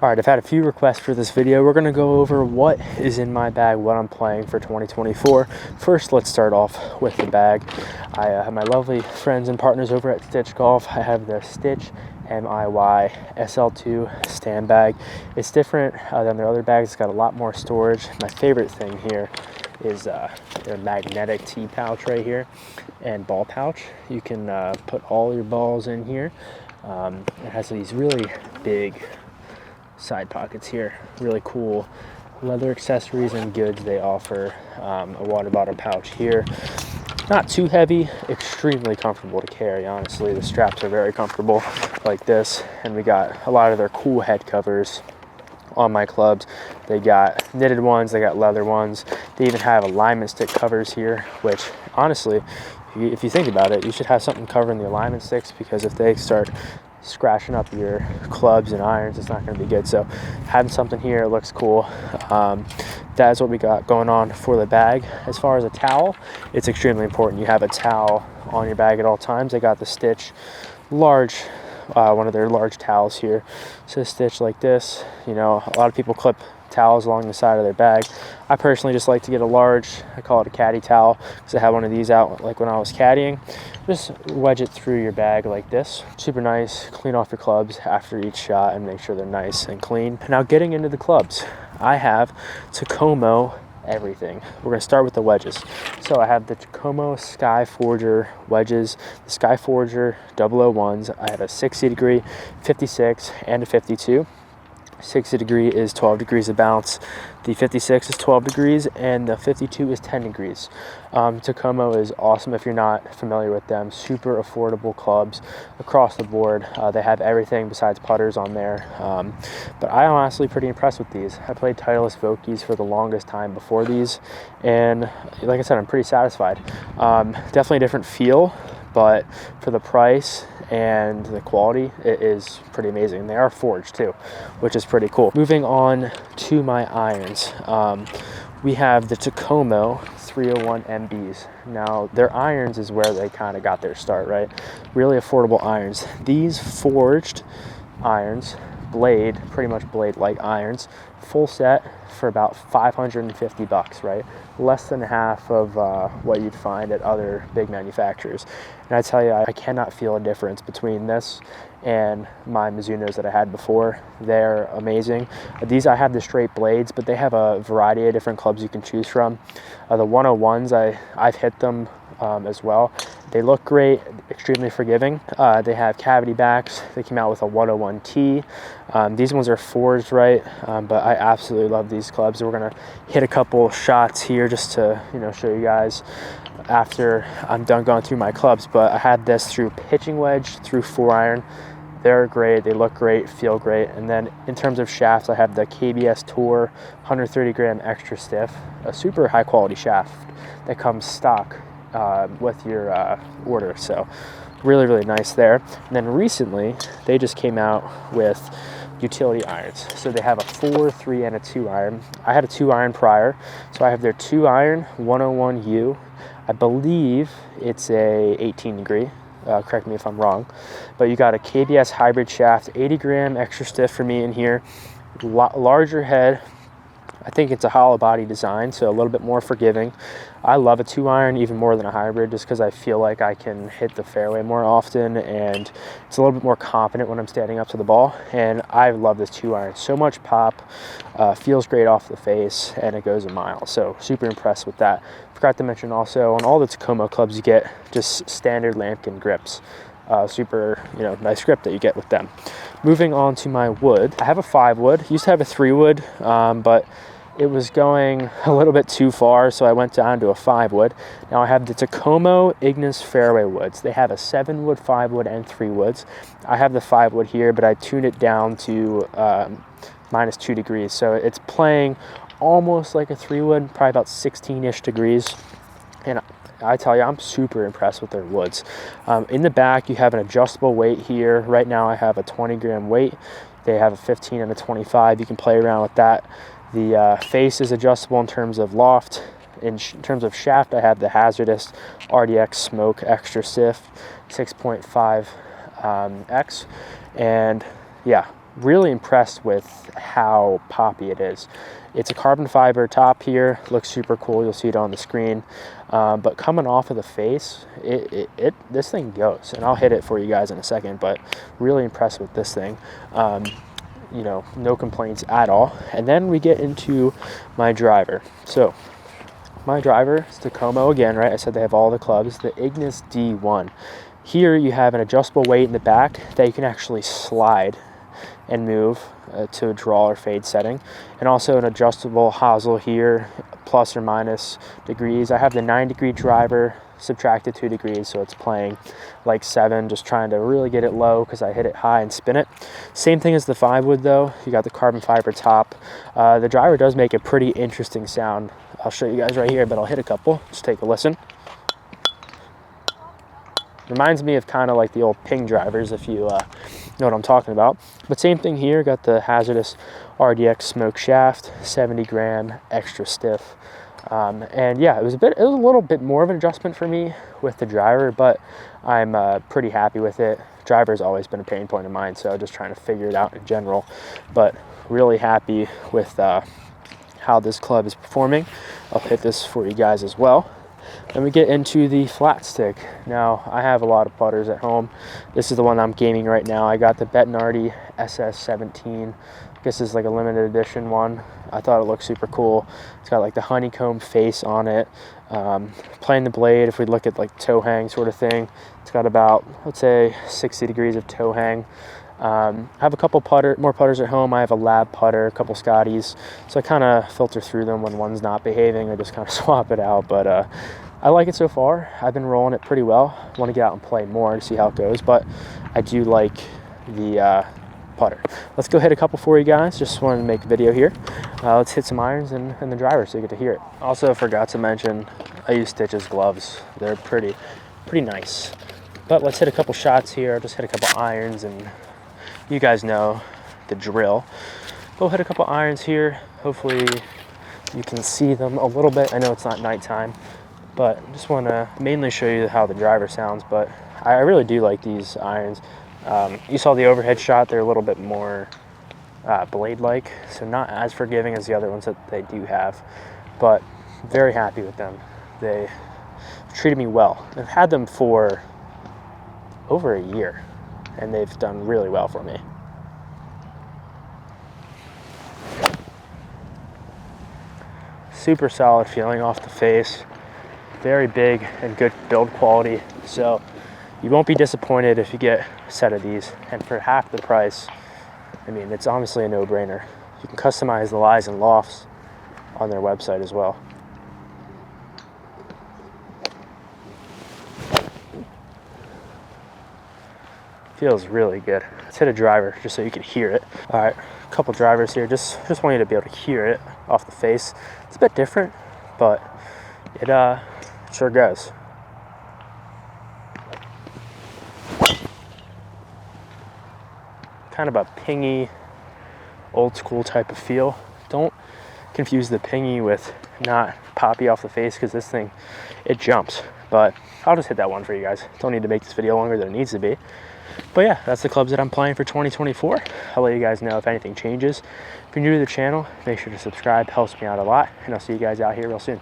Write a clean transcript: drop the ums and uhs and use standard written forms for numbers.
All right, I've had a few requests for this video. We're gonna go over what is in my bag, what I'm playing for 2024. First, let's start off with the bag. I have my lovely friends and partners over at Stitch Golf. I have the Stitch MIY SL2 stand bag. It's different than their other bags. It's got a lot more storage. My favorite thing here is their magnetic tee pouch right here and ball pouch. You can put all your balls in here. It has these really big side pockets here, really cool leather accessories and goods they offer. A water bottle pouch here, not too heavy, extremely comfortable to carry. Honestly, the straps are very comfortable like this, and we got a lot of their cool head covers on my clubs. They got knitted ones, they got leather ones, they even have alignment stick covers here, which honestly, if you think about it, you should have something covering the alignment sticks, because if they start scratching up your clubs and irons, it's not going to be good. So having something here looks cool. That's what we got going on for the bag. As far as a towel, it's extremely important you have a towel on your bag at all times. They got the Stitch large, one of their large towels here. So Stitch like this, you know, a lot of people clip towels along the side of their bag. I personally just like to get a large, I call it a caddy towel, because I had one of these out like when I was caddying. Just wedge it through your bag like this. Super nice. Clean off your clubs after each shot and make sure they're nice and clean. Now getting into the clubs, I have Tacomo everything. We're going to start with the wedges. So I have the Tacomo Skyforger wedges, the Skyforger 001s. I have a 60 degree, 56, and a 52. 60 degree is 12 degrees of bounce, the 56 is 12 degrees, and the 52 is 10 degrees. Tacomo is awesome if you're not familiar with them. Super affordable clubs across the board. They have everything besides putters on there. But I'm honestly pretty impressed with these. I played Titleist Vokies for the longest time before these, and like I said, I'm pretty satisfied. Definitely a different feel, but for the price and the quality, it is pretty amazing. They are forged too, which is pretty cool. Moving on to my irons. We have the Tacomo 301 MBs. Now, their irons is where they kind of got their start, right? Really affordable irons. These forged irons, pretty much blade-like irons, full set for about 550 bucks, right? Less than half of what you'd find at other big manufacturers. And I tell you, I cannot feel a difference between this and my Mizunos that I had before. They're amazing. These, I have the straight blades, but they have a variety of different clubs you can choose from. The 101s, I've hit them as well. They look great, extremely forgiving. They have cavity backs. They came out with a 101T. These ones are forged, right? But I absolutely love these clubs. We're gonna hit a couple shots here just to, you know, show you guys after I'm done going through my clubs. But I had this through pitching wedge, through 4-iron. They're great, they look great, feel great. And then in terms of shafts, I have the KBS Tour 130 gram extra stiff, a super high quality shaft that comes stock with your order. So really, really nice there. And then recently, they just came out with utility irons. So they have a 4, 3, and a 2-iron. I had a 2-iron prior, so I have their 2-iron 101U. I believe it's a 18 degree. Correct me if I'm wrong. But you got a KBS hybrid shaft, 80 gram extra stiff for me in here. Larger head. I think it's a hollow body design, so a little bit more forgiving. I love a 2-iron even more than a hybrid, just because I feel like I can hit the fairway more often, and it's a little bit more confident when I'm standing up to the ball. And I love this 2-iron. So much pop, feels great off the face, and it goes a mile. So super impressed with that. Forgot to mention also, on all the Tacomo clubs, you get just standard lambkin grips. Super, you know, nice grip that you get with them. Moving on to my wood, I have a 5-wood. Used to have a 3-wood, but it was going a little bit too far, so I went down to a 5-wood. Now I have the Tacomo Ignis Fairway Woods. They have a 7-wood, 5-wood, and 3-woods. I have the 5-wood here, but I tuned it down to -2 degrees, so it's playing almost like a 3-wood, probably about 16-ish degrees. And I tell you, I'm super impressed with their woods. In the back, you have an adjustable weight here. Right now, I have a 20 gram weight. They have a 15 and a 25. You can play around with that. The face is adjustable in terms of loft. In terms of shaft, I have the Hazardous RDX Smoke Extra Stiff 6.5 X. And yeah, really impressed with how poppy it is. It's a carbon fiber top here, looks super cool. You'll see it on the screen, but coming off of the face, this thing goes, and I'll hit it for you guys in a second. But really impressed with this thing. You know, no complaints at all. And then we get into my driver. So my driver is Tacomo again, right? I said they have all the clubs. The Ignis D1. Here you have an adjustable weight in the back that you can actually slide and move to a draw or fade setting, and also an adjustable hosel here, plus or minus degrees. I have the 9-degree driver subtracted 2 degrees, so it's playing like 7, just trying to really get it low because I hit it high and spin it. Same thing as the 5 wood though. You got the carbon fiber top. The driver does make a pretty interesting sound. I'll show you guys right here, but I'll hit a couple. Just take a listen. Reminds me of kind of like the old ping drivers, if you know what I'm talking about. But same thing here, got the Hazardous RDX smoke shaft, 70 gram, extra stiff. And yeah, it was a little bit more of an adjustment for me with the driver, but I'm pretty happy with it. Driver's always been a pain point of mine, so just trying to figure it out in general. But really happy with how this club is performing. I'll hit this for you guys as well. Then we get into the flat stick. Now, I have a lot of putters at home. This is the one I'm gaming right now. I got the Bettinardi SS17. This is like a limited edition one. I thought it looked super cool. It's got like the honeycomb face on it. Playing the blade, if we look at like toe hang sort of thing, it's got about, let's say, 60 degrees of toe hang. I have a couple more putters at home. I have a lab putter, a couple Scotties, so I kind of filter through them. When one's not behaving, I just kind of swap it out. But I like it so far. I've been rolling it pretty well. I want to get out and play more to see how it goes, but I do like the putter. Let's go hit a couple for you guys. Just wanted to make a video here. Let's hit some irons and the driver so you get to hear it. Also forgot to mention, I use Stitch's gloves. They're pretty nice. But let's hit a couple shots here. I'll just hit a couple irons, and you guys know the drill. Go hit a couple irons here. Hopefully you can see them a little bit. I know it's not nighttime, but just want to mainly show you how the driver sounds. But I really do like these irons. You saw the overhead shot. They're a little bit more blade-like, so not as forgiving as the other ones that they do have, but very happy with them. They treated me well. I've had them for over a year, and they've done really well for me. Super solid feeling off the face. Very big and good build quality, so you won't be disappointed if you get a set of these. And for half the price, I mean, it's honestly a no-brainer. You can customize the lies and lofts on their website as well. Feels really good. Let's hit a driver just so you can hear it. All right, a couple drivers here. Just want you to be able to hear it off the face. It's a bit different, but it sure goes. Kind of a pingy, old school type of feel. Don't confuse the pingy with not poppy off the face, because this thing, it jumps. But I'll just hit that one for you guys. Don't need to make this video longer than it needs to be. But yeah, that's the clubs that I'm playing for 2024. I'll let you guys know if anything changes. If you're new to the channel, make sure to subscribe. Helps me out a lot. And I'll see you guys out here real soon.